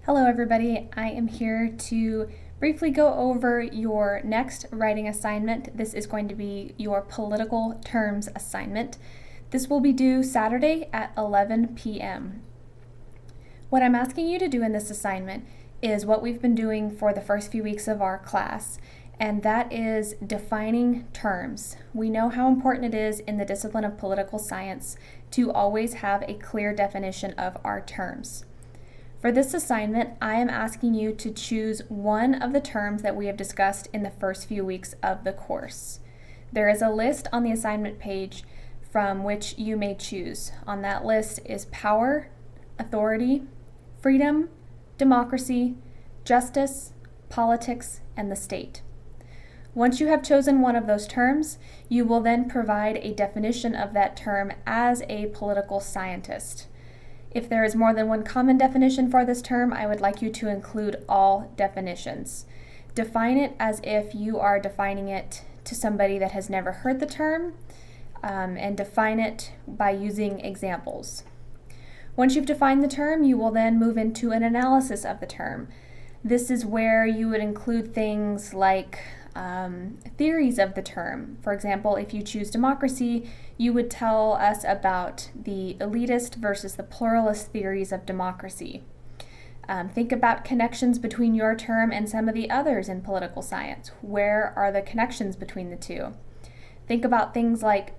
Hello everybody, I am here to briefly go over your next writing assignment. This is going to be your political terms assignment. This will be due Saturday at 11 p.m. What I'm asking you to do in this assignment is what we've been doing for the first few weeks of our class, and that is defining terms. We know how important it is in the discipline of political science to always have a clear definition of our terms. For this assignment, I am asking you to choose one of the terms that we have discussed in the first few weeks of the course. There is a list on the assignment page from which you may choose. On that list is power, authority, freedom, democracy, justice, politics, and the state. Once you have chosen one of those terms, you will then provide a definition of that term as a political scientist. If there is more than one common definition for this term, I would like you to include all definitions. Define it as if you are defining it to somebody that has never heard the term, and define it by using examples. Once you've defined the term, you will then move into an analysis of the term. This is where you would include things like theories of the term. For example, if you choose democracy, you would tell us about the elitist versus the pluralist theories of democracy. Think about connections between your term and some of the others in political science. Where are the connections between the two? Think about things like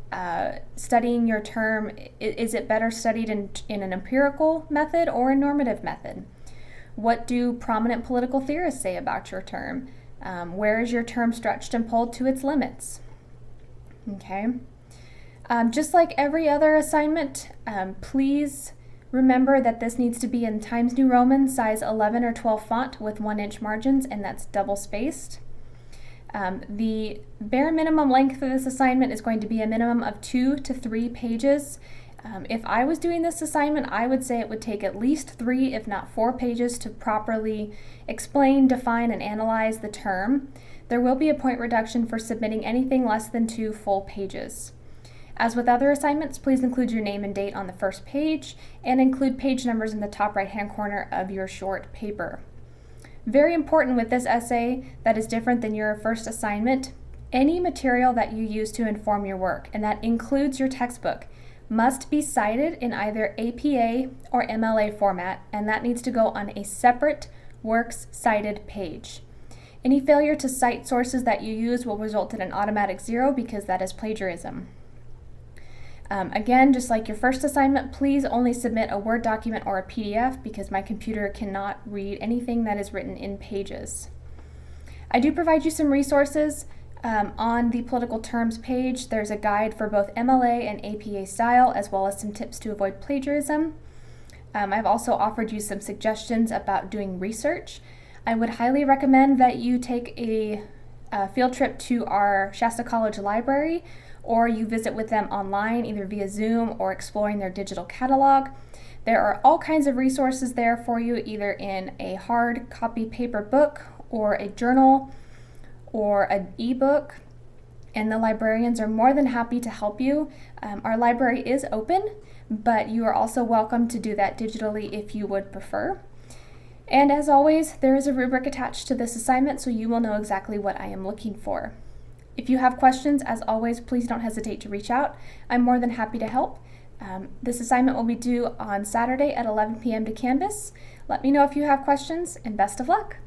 studying your term. Is it better studied in an empirical method or a normative method? What do prominent political theorists say about your term? Where is your term stretched and pulled to its limits? Okay. Just like every other assignment, please remember that this needs to be in Times New Roman size 11 or 12 font with 1-inch margins, and that's double spaced. The bare minimum length for this assignment is going to be a minimum of 2 to 3 pages. If I was doing this assignment, I would say it would take at least 3, if not 4 pages to properly explain, define, and analyze the term. There will be a point reduction for submitting anything less than 2 full pages. As with other assignments, please include your name and date on the first page and include page numbers in the top right-hand corner of your short paper. Very important with this essay that is different than your first assignment, any material that you use to inform your work, and that includes your textbook, must be cited in either APA or MLA format, and that needs to go on a separate Works Cited page. Any failure to cite sources that you use will result in an automatic 0 because that is plagiarism. Again, just like your first assignment, please only submit a Word document or a PDF because my computer cannot read anything that is written in pages. I do provide you some resources. On the political terms page, there's a guide for both MLA and APA style, as well as some tips to avoid plagiarism. I've also offered you some suggestions about doing research. I would highly recommend that you take a field trip to our Shasta College library, or you visit with them online, either via Zoom or exploring their digital catalog. There are all kinds of resources there for you, either in a hard copy paper book or a journal or an ebook, and the librarians are more than happy to help you. Our library is open, but you are also welcome to do that digitally if you would prefer. And as always, there is a rubric attached to this assignment, so you will know exactly what I am looking for. If you have questions, as always, please don't hesitate to reach out. I'm more than happy to help. This assignment will be due on Saturday at 11 p.m. to Canvas. Let me know if you have questions, and best of luck.